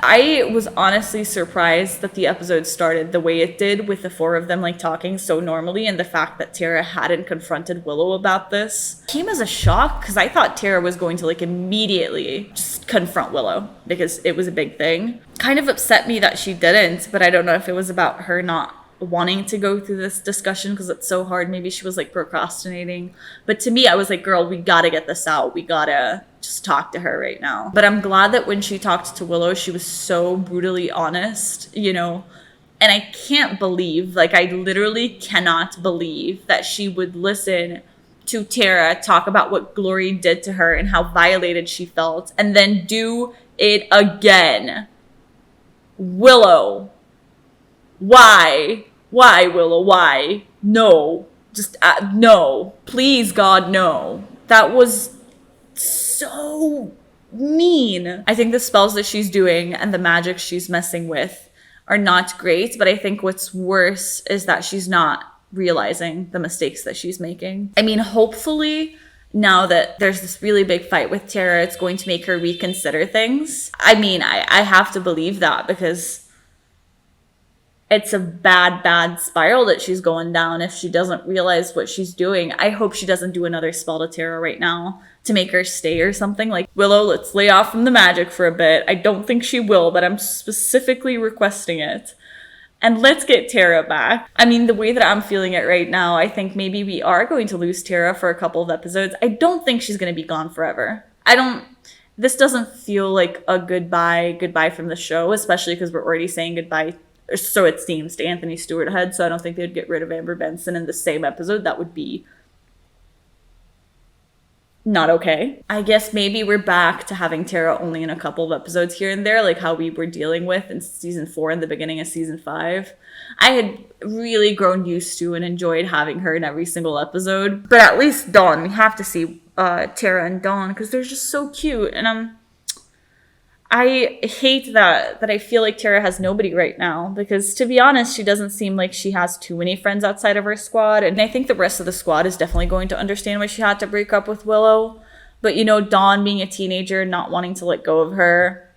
I was honestly surprised that the episode started the way it did, with the four of them like talking so normally, and the fact that Tara hadn't confronted Willow about this came as a shock, because I thought Tara was going to like immediately just confront Willow because it was a big thing. Kind of upset me that she didn't, but I don't know if it was about her not wanting to go through this discussion because it's so hard. Maybe she was like procrastinating. But to me, I was like, girl, we gotta get this out. We gotta just talk to her right now. But I'm glad that when she talked to Willow, she was so brutally honest, you know? And I can't believe, like, I literally cannot believe that she would listen to Tara talk about what Glory did to her and how violated she felt, and then do it again. Willow. Why? Why, Willow? Why? No. Just, no. Please, God, no. That was so mean. I think the spells that she's doing and the magic she's messing with are not great, but I think what's worse is that she's not realizing the mistakes that she's making. I mean, hopefully, now that there's this really big fight with Tara, it's going to make her reconsider things. I mean, I have to believe that, because it's a bad spiral that she's going down if she doesn't realize what she's doing. I hope she doesn't do another spell to Tara right now to make her stay or something. Like, Willow, let's lay off from the magic for a bit. I don't think she will, but I'm specifically requesting it. And let's get Tara back. I mean, the way that I'm feeling it right now, I think maybe we are going to lose Tara for a couple of episodes. I don't think she's going to be gone forever. This doesn't feel like a goodbye from the show, especially because we're already saying goodbye, or so it seems, to Anthony Stewart Head. So I don't think they'd get rid of Amber Benson in the same episode. That would be not okay. I guess maybe we're back to having Tara only in a couple of episodes here and there, like how we were dealing with in season 4 and the beginning of season 5. I had really grown used to and enjoyed having her in every single episode. But at least Dawn, we have to see Tara and Dawn, because they're just so cute. And I hate that I feel like Tara has nobody right now, because to be honest, she doesn't seem like she has too many friends outside of her squad. And I think the rest of the squad is definitely going to understand why she had to break up with Willow. But, you know, Dawn being a teenager, not wanting to let go of her,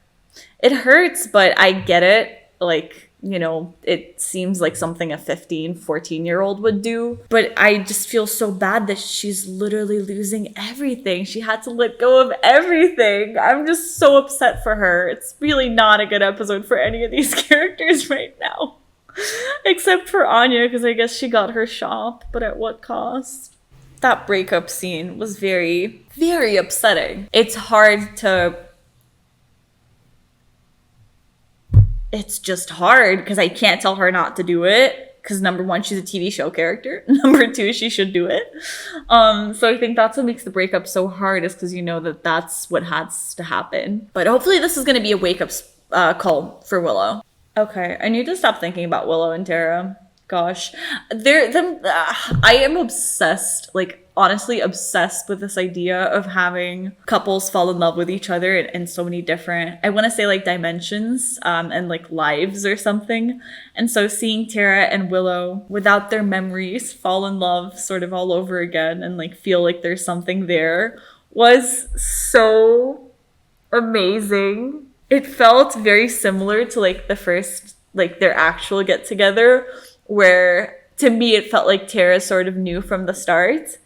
it hurts, but I get it. Like, you know, it seems like something a 15, 14-year-old would do. But I just feel so bad that she's literally losing everything. She had to let go of everything. I'm just so upset for her. It's really not a good episode for any of these characters right now. Except for Anya, because I guess she got her shop, but at what cost? That breakup scene was very, very upsetting. It's just hard because I can't tell her not to do it, because number one, she's a TV show character. Number two, she should do it. So I think that's what makes the breakup so hard, is because you know that that's what has to happen. But hopefully this is going to be a wake-up call for Willow. Okay, I need to stop thinking about Willow and Tara. Gosh, I am obsessed, like honestly obsessed with this idea of having couples fall in love with each other in so many different, I want to say like dimensions and like lives or something. And so seeing Tara and Willow without their memories fall in love sort of all over again and like feel like there's something there, was so amazing. It felt very similar to like the first, like their actual get together, where to me it felt like Tara sort of knew from the start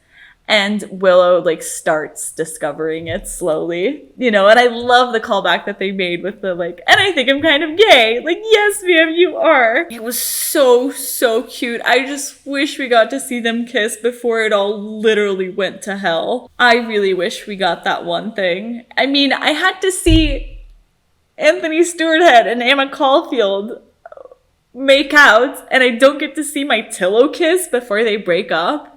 and Willow like starts discovering it slowly, you know. And I love the callback that they made with the like, and I think I'm kind of gay. Like, yes, ma'am, you are. It was so, so cute. I just wish we got to see them kiss before it all literally went to hell. I really wish we got that one thing. I mean, I had to see Anthony Stewart Head and Emma Caulfield make out, and I don't get to see my Tillo kiss before they break up.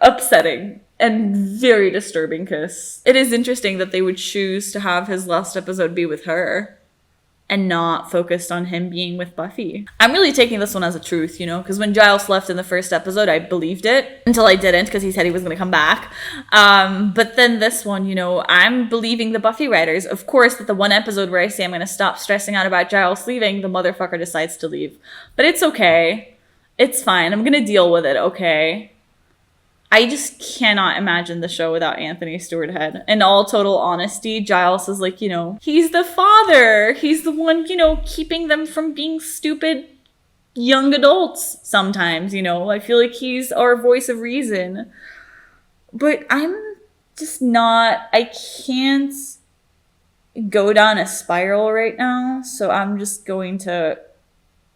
Upsetting and very disturbing kiss. It is interesting that they would choose to have his last episode be with her and not focused on him being with Buffy. I'm really taking this one as a truth, you know, because when Giles left in the first episode, I believed it until I didn't, because he said he was going to come back. But then this one, you know, I'm believing the Buffy writers. Of course, that the one episode where I say I'm going to stop stressing out about Giles leaving, the motherfucker decides to leave. But it's okay. It's fine. I'm going to deal with it, okay? I just cannot imagine the show without Anthony Stewart Head. In all total honesty, Giles is like, you know, he's the father. He's the one, you know, keeping them from being stupid young adults sometimes, you know. I feel like he's our voice of reason. But I'm just not, I can't go down a spiral right now. So I'm just going to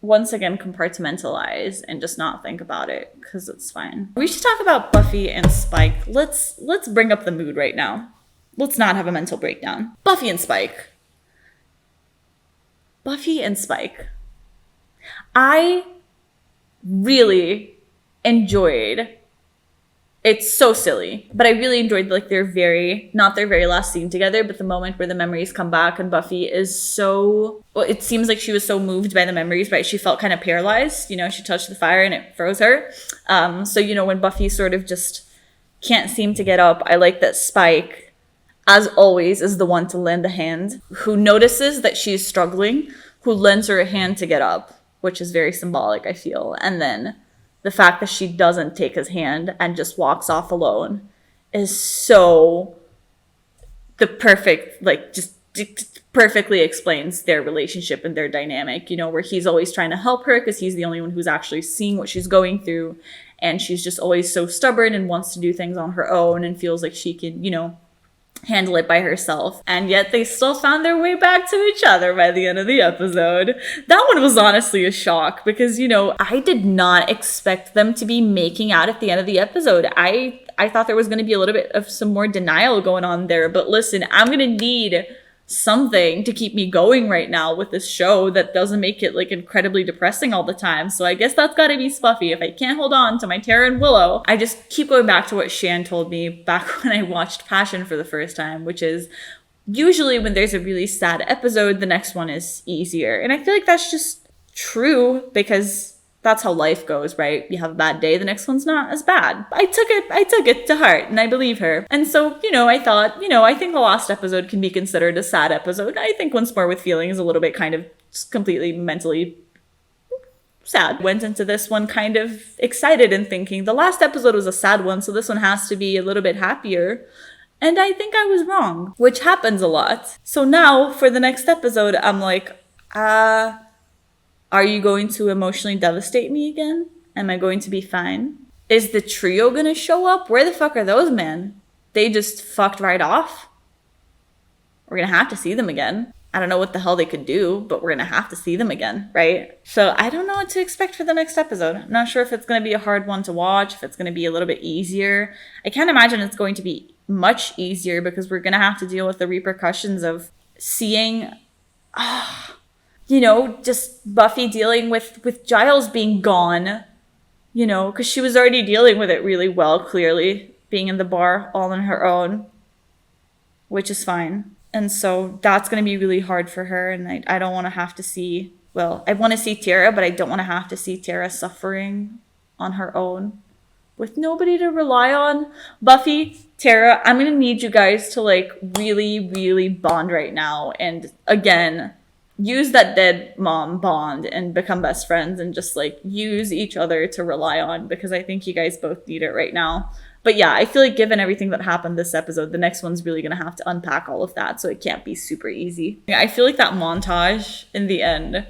once again compartmentalize and just not think about it, because it's fine. We should talk about Buffy and Spike. Let's bring up the mood right now. Let's not have a mental breakdown. Buffy and Spike. Buffy and Spike. I really enjoyed, it's so silly, but I really enjoyed like their very last scene together, but the moment where the memories come back and Buffy is so, well, it seems like she was so moved by the memories, right? She felt kind of paralyzed, you know, she touched the fire and it froze her. So, you know, when Buffy sort of just can't seem to get up, I like that Spike, as always, is the one to lend a hand, who notices that she's struggling, who lends her a hand to get up, which is very symbolic, I feel. And then the fact that she doesn't take his hand and just walks off alone is so the perfect, like, just perfectly explains their relationship and their dynamic, you know, where he's always trying to help her because he's the only one who's actually seeing what she's going through. And she's just always so stubborn and wants to do things on her own and feels like she can, you know, handle it by herself. And yet they still found their way back to each other by the end of the episode. That one was honestly a shock because, you know, I did not expect them to be making out at the end of the episode. I thought there was going to be a little bit of some more denial going on there. But listen, I'm going to need something to keep me going right now with this show that doesn't make it like incredibly depressing all the time. So I guess that's gotta be Spuffy. If I can't hold on to my Tara and Willow, I just keep going back to what Shan told me back when I watched Passion for the first time, which is usually when there's a really sad episode, the next one is easier. And I feel like that's just true because that's how life goes, right? You have a bad day, the next one's not as bad. I took it to heart and I believe her. And so, you know, I thought, you know, I think the last episode can be considered a sad episode. I think Once More with Feeling is a little bit kind of just completely mentally sad. Went into this one kind of excited and thinking the last episode was a sad one, so this one has to be a little bit happier. And I think I was wrong, which happens a lot. So now for the next episode, I'm like, are you going to emotionally devastate me again? Am I going to be fine? Is the trio gonna show up? Where the fuck are those men? They just fucked right off? We're gonna have to see them again. I don't know what the hell they could do, but we're gonna have to see them again, right? So I don't know what to expect for the next episode. I'm not sure if it's gonna be a hard one to watch, if it's gonna be a little bit easier. I can't imagine it's going to be much easier because we're gonna have to deal with the repercussions of seeing... you know, just Buffy dealing with Giles being gone, you know, because she was already dealing with it really well, clearly, being in the bar all on her own, which is fine. And so that's going to be really hard for her, and I don't want to have to see, well, I want to see Tara, but I don't want to have to see Tara suffering on her own with nobody to rely on. Buffy, Tara, I'm going to need you guys to, like, really, really bond right now, and again... use that dead mom bond and become best friends and just like use each other to rely on because I think you guys both need it right now. But yeah, I feel like given everything that happened this episode, the next one's really going to have to unpack all of that, so it can't be super easy. I feel like that montage in the end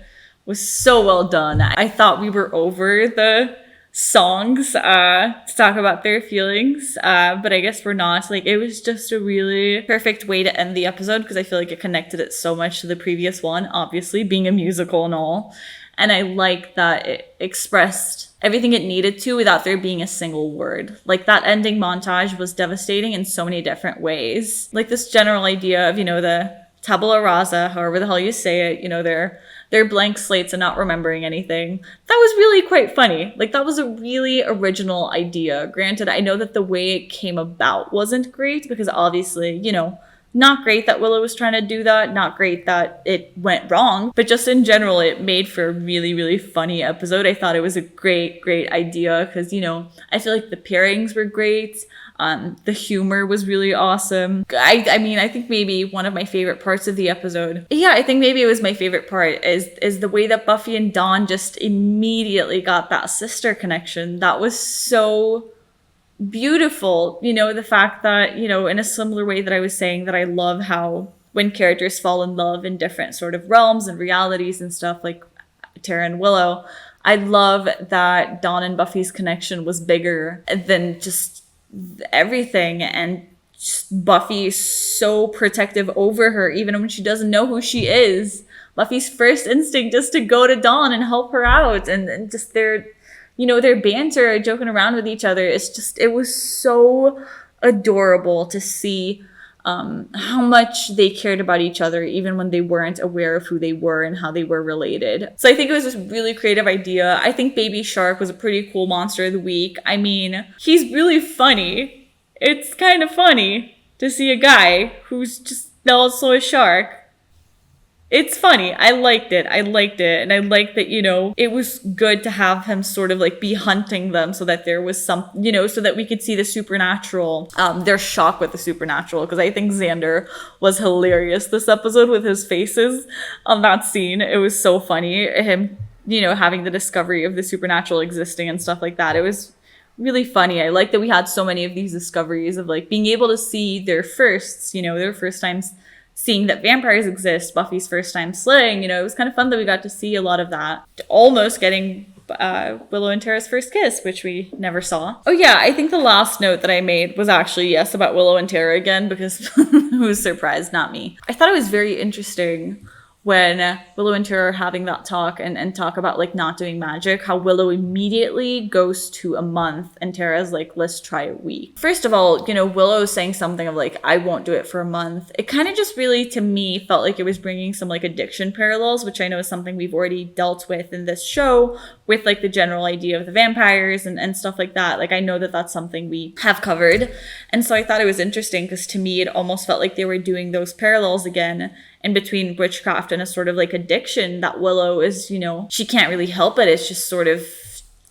was so well done. I thought we were over the songs to talk about their feelings, but I guess we're not. Like, it was just a really perfect way to end the episode because I feel like it connected it so much to the previous one, obviously, being a musical and all. And I like that it expressed everything it needed to without there being a single word. Like, that ending montage was devastating in so many different ways. Like, this general idea of, you know, the tabula rasa, however the hell you say it, you know, their blank slates and not remembering anything. That was really quite funny. Like, that was a really original idea. Granted, I know that the way it came about wasn't great because obviously, you know, not great that Willow was trying to do that, not great that it went wrong, but just in general, it made for a really, really funny episode. I thought it was a great, great idea because, you know, I feel like the pairings were great. The humor was really awesome. I mean, I think maybe one of my favorite parts of the episode, yeah, I think maybe it was my favorite part, is the way that Buffy and Dawn just immediately got that sister connection. That was so beautiful. You know, the fact that, you know, in a similar way that I was saying that I love how when characters fall in love in different sort of realms and realities and stuff, like Tara and Willow, I love that Dawn and Buffy's connection was bigger than just everything, and just Buffy is so protective over her even when she doesn't know who she is. Buffy's first instinct is to go to Dawn and help her out, and just their, you know, their banter, joking around with each other. It's just, it was so adorable to see how much they cared about each other even when they weren't aware of who they were and how they were related. So I think it was a really creative idea. I think Baby Shark was a pretty cool monster of the week. I mean, he's really funny. It's kind of funny to see a guy who's just also a shark. It's funny. I liked it. And I liked that, you know, it was good to have him sort of like be hunting them so that there was some, you know, so that we could see the supernatural, their shock with the supernatural. Because I think Xander was hilarious this episode with his faces on that scene. It was so funny. Him, you know, having the discovery of the supernatural existing and stuff like that. It was really funny. I like that we had so many of these discoveries of like being able to see their firsts, you know, their first times seeing that vampires exist, Buffy's first time slaying. You know, it was kind of fun that we got to see a lot of that. Almost getting Willow and Tara's first kiss, which we never saw. Oh yeah, I think the last note that I made was actually, yes, about Willow and Tara again, because who's surprised? Not me. I thought it was very interesting when Willow and Tara are having that talk and talk about like not doing magic, how Willow immediately goes to a month and Tara's like, let's try a week. First of all, you know, Willow saying something of like, I won't do it for a month. It kind of just really, to me, felt like it was bringing some like addiction parallels, which I know is something we've already dealt with in this show with like the general idea of the vampires and stuff like that. Like, I know that that's something we have covered. And so I thought it was interesting because to me, it almost felt like they were doing those parallels again in between witchcraft and a sort of like addiction that Willow is, you know, she can't really help it. It's just sort of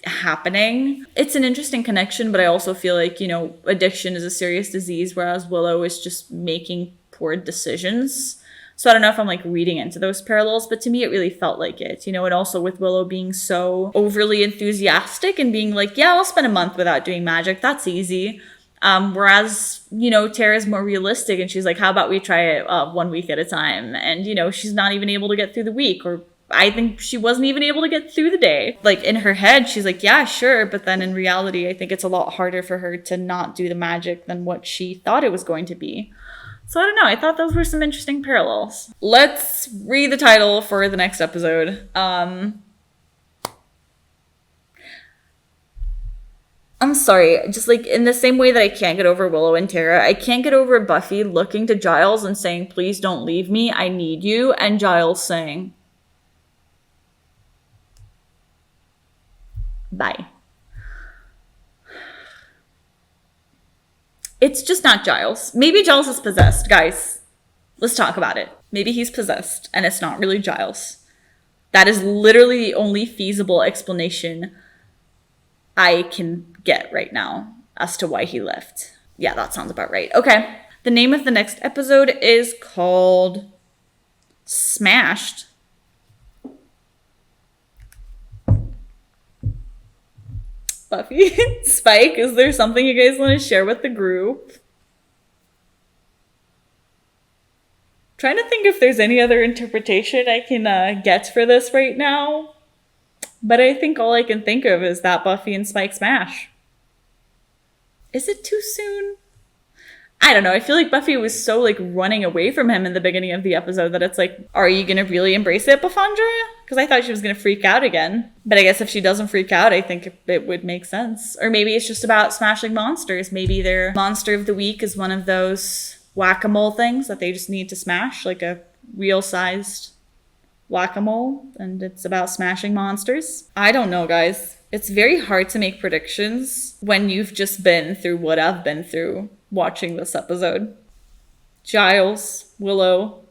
happening. It's an interesting connection, but I also feel like, you know, addiction is a serious disease, whereas Willow is just making poor decisions. So I don't know if I'm like reading into those parallels, but to me, it really felt like it, you know, and also with Willow being so overly enthusiastic and being like, yeah, I'll spend a month without doing magic. That's easy. Whereas, you know, Tara's more realistic and she's like, how about we try it 1 week at a time? And, you know, she's not even able to get through the week, or I think she wasn't even able to get through the day. Like in her head, she's like, yeah, sure. But then in reality, I think it's a lot harder for her to not do the magic than what she thought it was going to be. So I don't know. I thought those were some interesting parallels. Let's read the title for the next episode. I'm sorry, just like in the same way that I can't get over Willow and Tara, I can't get over Buffy looking to Giles and saying, please don't leave me, I need you, and Giles saying, bye. It's just not Giles. Maybe Giles is possessed, guys. Let's talk about it. Maybe he's possessed and it's not really Giles. That is literally the only feasible explanation I can get right now as to why he left. Yeah, that sounds about right. Okay. The name of the next episode is called Smashed. Buffy and Spike, is there something you guys want to share with the group? Trying to think if there's any other interpretation I can get for this right now. But I think all I can think of is that Buffy and Spike smash. Is it too soon? I don't know. I feel like Buffy was so like running away from him in the beginning of the episode that it's like, are you going to really embrace it, Buffandra? Because I thought she was going to freak out again. But I guess if she doesn't freak out, I think it would make sense. Or maybe it's just about smashing monsters. Maybe their monster of the week is one of those whack-a-mole things that they just need to smash, like a real-sized whack-a-mole, and it's about smashing monsters. I don't know, guys. It's very hard to make predictions when you've just been through what I've been through watching this episode. Giles, Willow,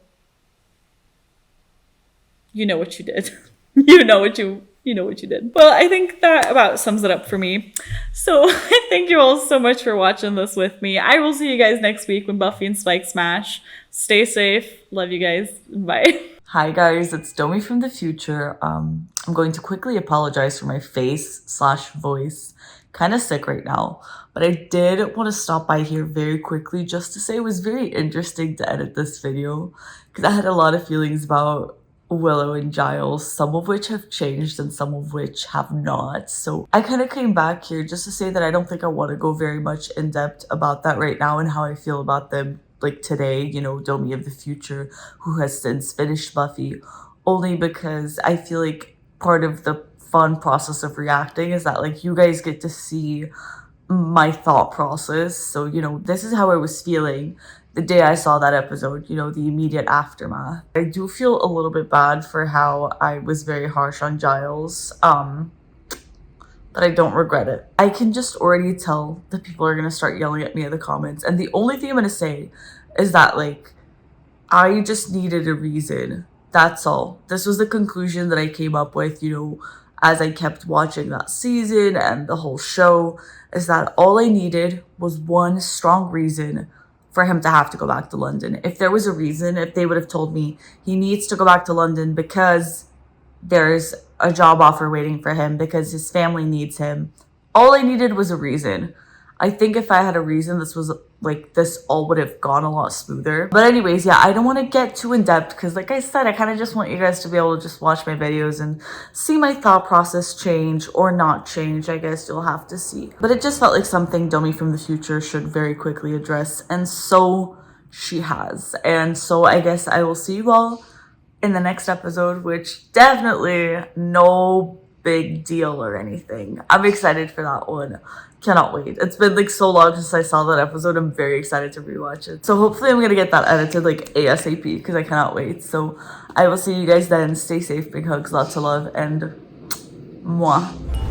you know what you did. you know what you did. Well, I think that about sums it up for me. So thank you all so much for watching this with me. I will see you guys next week when Buffy and Spike smash. Stay safe. Love you guys. Bye. Hi guys, it's Domi from the future. I'm going to quickly apologize for my face/voice. Kind of sick right now, but I did want to stop by here very quickly just to say it was very interesting to edit this video because I had a lot of feelings about Willow and Giles, some of which have changed and some of which have not. So I kind of came back here just to say that I don't think I want to go very much in depth about that right now and how I feel about them like today, you know, Domi of the future, who has since finished Buffy, only because I feel like part of the fun process of reacting is that like you guys get to see my thought process. So, you know, this is how I was feeling the day I saw that episode, you know, the immediate aftermath. I do feel a little bit bad for how I was very harsh on Giles, but I don't regret it. I can just already tell that people are going to start yelling at me in the comments. And the only thing I'm going to say is that, like, I just needed a reason. That's all. This was the conclusion that I came up with, you know, as I kept watching that season and the whole show, is that all I needed was one strong reason for him to have to go back to London. If there was a reason, if they would have told me he needs to go back to London because there's a job offer waiting for him, because his family needs him, all I needed was a reason. I think if I had a reason, this all would have gone a lot smoother. But anyways, yeah, I don't want to get too in depth because like I said, I kind of just want you guys to be able to just watch my videos and see my thought process change or not change. I guess you'll have to see. But it just felt like something Domi from the future should very quickly address, and so she has. And so I guess I will see you all in the next episode, which definitely no big deal or anything. I'm excited for that one. Cannot wait. It's been like so long since I saw that episode. I'm very excited to rewatch it. So hopefully I'm gonna get that edited like ASAP because I cannot wait. So I will see you guys then. Stay safe, big hugs, lots of love, and mwah.